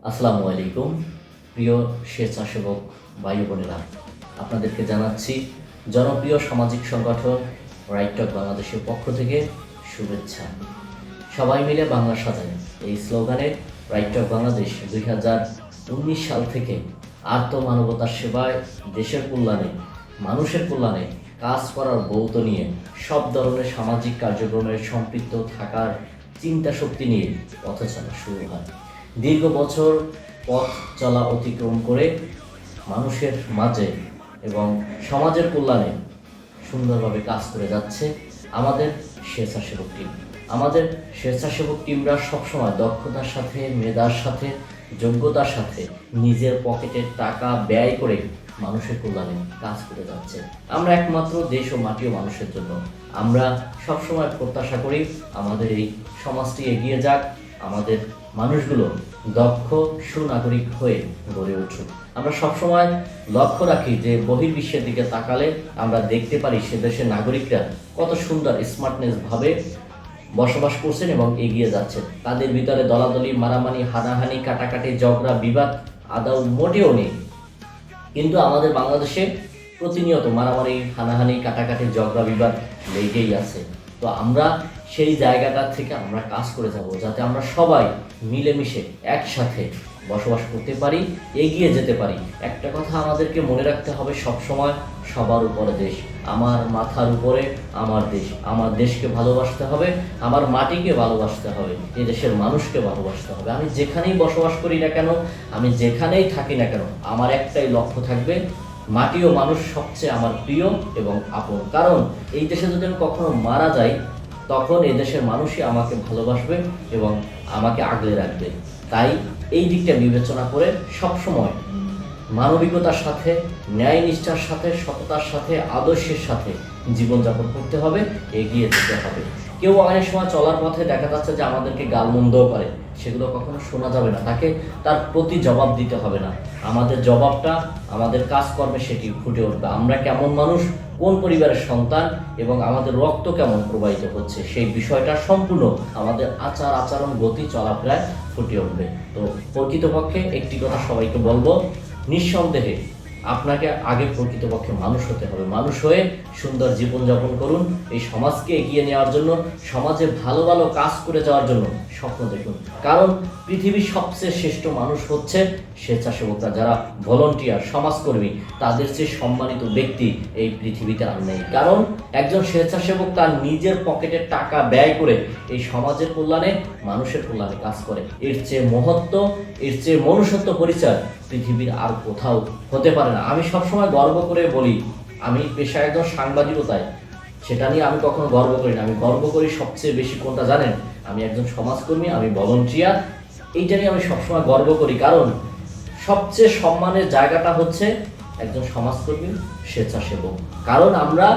আসসালামু আলাইকুম প্রিয় স্বেচ্ছাসেবক ভাই বোনেরা, আপনাদেরকে জানাচ্ছি জনপ্রিয় সামাজিক সংগঠন রাইট টক বাংলাদেশের পক্ষ থেকে শুভেচ্ছা। সবাই মিলে বাংলা সাজাই এই স্লোগানে রাইট টক বাংলাদেশ 2019 সাল থেকে আত্মমানবতার সেবায়, দেশের কল্যাণে, মানুষের কল্যাণে কাজ করার ব্রত নিয়ে সব ধরনের সামাজিক কার্যক্রমের সম্পৃক্ত থাকার চিন্তা শক্তি নিয়ে পথচলা শুরু হয়। দীর্ঘ বছর পথ চলা অতিক্রম করে মানুষের মাঝে এবং সমাজের কল্যাণে সুন্দরভাবে কাজ করে যাচ্ছে আমাদের স্বেচ্ছাসেবক টিম। আমাদের স্বেচ্ছাসেবক টিমরা সবসময় দক্ষতার সাথে, মেধার সাথে, যোগ্যতার সাথে নিজের পকেটের টাকা ব্যয় করে মানুষের কল্যাণে কাজ করে যাচ্ছে। আমরা একমাত্র দেশ ও মাটি ও মানুষের জন্য। আমরা সবসময় প্রত্যাশা করি আমাদের এই সমাজটি এগিয়ে যাক, আমাদের মানুষগুলো দক্ষ সুনাগরিক হয়ে গড়ে উঠুক। আমরা সবসময় লক্ষ্য রাখি যে বহির্বিশ্বের দিকে তাকালে আমরা দেখতে পারি সে দেশের নাগরিকরা কত সুন্দর স্মার্টনেস ভাবে বসবাস করছেন এবং এগিয়ে যাচ্ছেন। তাদের ভিতরে দলাদলি, মারামারি, হানাহানি, কাটাকাটি, ঝগড়া, বিবাদ আদৌ মোটেও নেই। কিন্তু আমাদের বাংলাদেশে প্রতিনিয়ত মারামারি, হানাহানি, কাটাকাটি, ঝগড়া, বিবাদ লেগেই আছে। তো আমরা সেই জায়গাটা থেকে আমরা কাজ করে যাব যাতে আমরা সবাই মিলেমিশে একসাথে বসবাস করতে পারি, এগিয়ে যেতে পারি। একটা কথা আমাদেরকে মনে রাখতে হবে সবসময়, সবার উপরে দেশ, আমার মাথার উপরে আমার দেশ। আমার দেশকে ভালোবাসতে হবে, আমার মাটিকে ভালোবাসতে হবে, এই দেশের মানুষকে ভালোবাসতে হবে। আমি যেখানেই বসবাস করি না কেন, আমি যেখানেই থাকি না কেন, আমার একটাই লক্ষ্য থাকবে, মাটি ও মানুষ সবচেয়ে আমার প্রিয় এবং আপন। কারণ এই দেশে যদি আমি কখনো মারা যাই, তখন এই দেশের মানুষই আমাকে ভালোবাসবে এবং আমাকে আগলে রাখবে। তাই এই দিকটা বিবেচনা করে সবসময় মানবিকতার সাথে, ন্যায় নিষ্ঠার সাথে, সততার সাথে, আদর্শের সাথে জীবনযাপন করতে হবে, এগিয়ে যেতে হবে। কেউ অনেক সময় চলার পথে দেখা যাচ্ছে যে আমাদেরকে গালমন্দও করে, সেগুলো কখনো শোনা যাবে না। তাকে তার প্রতি জবাব দিতে হবে না। আমাদের জবাবটা আমাদের কাজকর্মে সেটি ফুটে উঠবে। আমরা কেমন মানুষ, কোন পরিবারের সন্তান এবং আমাদের রক্ত কেমন প্রবাহিত হচ্ছে, সেই বিষয়টা সম্পূর্ণ আমাদের আচার আচরণ, গতি, চলাফেরায় ফুটে উঠবে। তো প্রকৃতপক্ষে একটি কথা সবাইকে বলবো, নিঃসন্দেহে আপনাকে আগে প্রকৃতপক্ষে মানুষ হতে হবে। মানুষ হয়ে সুন্দর জীবনযাপন করুন, এই সমাজকে এগিয়ে নেওয়ার জন্য, সমাজে ভালো ভালো কাজ করে যাওয়ার জন্য স্বপ্ন দেখুন। কারণ পৃথিবীর সবচেয়ে শ্রেষ্ঠ মানুষ হচ্ছে স্বেচ্ছাসেবকরা, যারা ভলান্টিয়ার, সমাজকর্মী। তাদের চেয়ে সম্মানিত ব্যক্তি এই পৃথিবীতে আর নেই। কারণ একজন স্বেচ্ছাসেবক তার নিজের পকেটের টাকা ব্যয় করে এই সমাজের কল্যাণে, মানুষের কল্যাণে কাজ করে। এর চেয়ে মহত্ব, এর চেয়ে মনুষ্যত্ব পরিচয় পৃথিবীর আর কোথাও হতে পারে না। আমি সবসময় গর্ব করে বলি, আমি পেশায় একজন সাংবাদিকতায়, সেটা নিয়ে আমি কখনো গর্ব করি না। আমি গর্ব করি সবচেয়ে বেশি কোনটা জানেন? আমি একজন সমাজকর্মী, আমি ভলান্টিয়ার। এইটা নিয়ে আমি সবসময় গর্ব করি। কারণ সবচেয়ে সম্মানের জায়গাটা হচ্ছে একজন সমাজকর্মী, স্বেচ্ছাসেবক। কারণ আমরা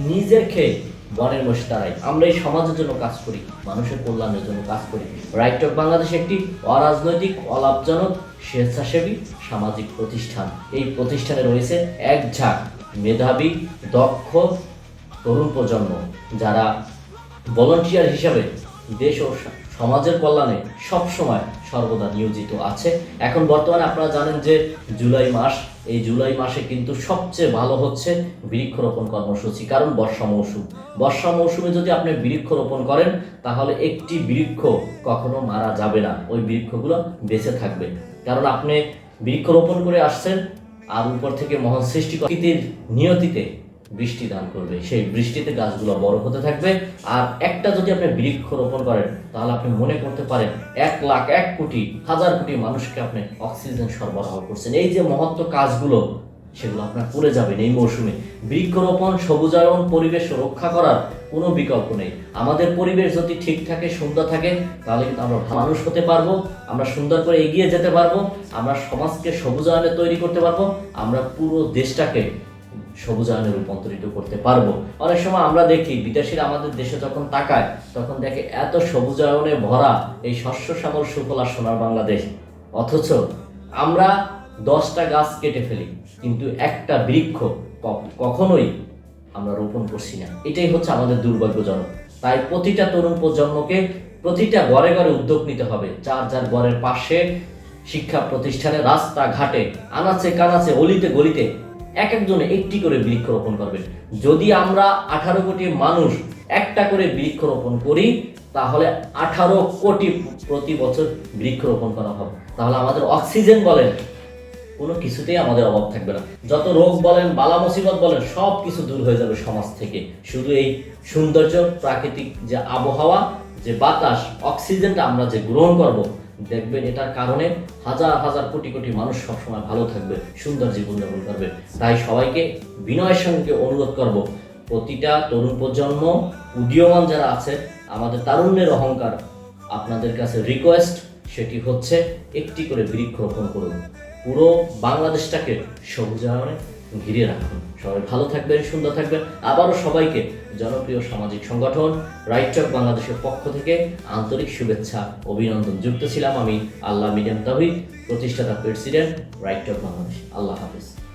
নিজের খেয়ে বনের মশি তাড়াই। আমরা এই সমাজের জন্য কাজ করি, মানুষের কল্যাণের জন্য কাজ করি। রাইট টক বাংলাদেশ একটি অরাজনৈতিক, অলাভজনক, স্বেচ্ছাসেবী সামাজিক প্রতিষ্ঠান। এই প্রতিষ্ঠানে রয়েছে এক ঝাঁক মেধাবী, দক্ষ তরুণ প্রজন্ম, যারা ভলান্টিয়ার হিসাবে দেশ ও সমাজের কল্যাণে সবসময় সর্বদা নিয়োজিত আছে। এখন বর্তমানে আপনারা জানেন যে জুলাই মাস, এই জুলাই মাসে কিন্তু সবচেয়ে ভালো হচ্ছে বৃক্ষরোপণ কর্মসূচি। কারণ বর্ষা মৌসুমে যদি আপনি বৃক্ষরোপণ করেন, তাহলে একটি বৃক্ষ কখনো মারা যাবে না, ওই বৃক্ষগুলো বেঁচে থাকবে। কারণ আপনি বৃক্ষরোপণ করে আসছেন, আর উপর থেকে মহান সৃষ্টিকর্তার নিয়তিতে বৃষ্টি দান করবে, সেই বৃষ্টিতে গাছগুলো বড় হতে থাকবে। আর একটা যদি আপনি বৃক্ষ রোপণ করেন, তাহলে আপনি মনে করতে পারেন 1 লাখ, 1 কোটি, 1000 কোটি মানুষকে আপনি অক্সিজেন সরবরাহ করছেন। এই যে মহত্ব কাজগুলো, সেগুলো আপনার করে যাবেন এই মৌসুমে। বৃক্ষরোপণ, সবুজায়ন, পরিবেশ রক্ষা করার কোনো বিকল্প নেই। আমাদের পরিবেশ যদি ঠিক থাকে, সুন্দর থাকে, তাহলে কিন্তু আমরা মানুষ হতে পারবো, আমরা সুন্দর করে এগিয়ে যেতে পারবো, আমরা সমাজকে সবুজায়নে তৈরি করতে পারবো, আমরা পুরো দেশটাকে সবুজায়নে রূপান্তরিত করতে পারবো। অনেক সময় আমরা দেখি বিদেশিরা আমাদের দেশে যখন তাকায়, তখন দেখে এত সবুজায়নে ভরা এই শস্য শ্যামল সুফলা সোনার বাংলাদেশ, অথচ আমরা 10টা গাছ কেটে ফেলি, কিন্তু একটা বৃক্ষ কখনোই আমরা রোপণ করছি না। এটাই হচ্ছে আমাদের দুর্ভাগ্যজনক। তাই প্রতিটা তরুণ প্রজন্মকে প্রতিটা ঘরে ঘরে উদ্যোগ নিতে হবে, যার যার ঘরের পাশে শিক্ষা প্রতিষ্ঠানে, রাস্তাঘাটে, আনাচে কানাচে, অলিতে গলিতে এক একজনে একটি করে বৃক্ষরোপণ করবেন। যদি আমরা 18 কোটি মানুষ একটা করে বৃক্ষরোপণ করি, তাহলে 18 কোটি প্রতি বছর বৃক্ষরোপণ করা হবে। তাহলে আমাদের অক্সিজেন বলেন, কোনো কিছুতেই আমাদের অভাব থাকবে না। যত রোগ বলেন, বালা মুসিবত বলেন, সব কিছু দূর হয়ে যাবে সমাজ থেকে। শুধু এই সৌন্দর্য, প্রাকৃতিক যে আবহাওয়া, যে বাতাস, অক্সিজেনটা আমরা যে গ্রহণ করব, দেখবেন এটার কারণে হাজার হাজার কোটি কোটি মানুষ সবসময় ভালো থাকবে, সুন্দর জীবনযাপন করবে। তাই সবাইকে বিনয়ের সঙ্গে অনুরোধ করব, প্রতিটা তরুণ প্রজন্ম, উদীয়মান যারা আছে, আমাদের তারুণ্যের অহংকার, আপনাদের কাছে রিকোয়েস্ট, সেটি হচ্ছে একটি করে বৃক্ষরোপণ করুন। পুরো বাংলাদেশটাকে সবুজায়নে ঘিরে রাখুন। সবাই ভালো থাকবেন, সুন্দর থাকবেন। আবারও সবাইকে জনপ্রিয় সামাজিক সংগঠন রাইট টক বাংলাদেশের পক্ষ থেকে আন্তরিক শুভেচ্ছা, অভিনন্দন। যুক্ত ছিলাম আমি আল্লাহ মিডিয়াম তাহিদ, প্রতিষ্ঠাতা প্রেসিডেন্ট রাইট টক বাংলাদেশ। আল্লাহ হাফিজ।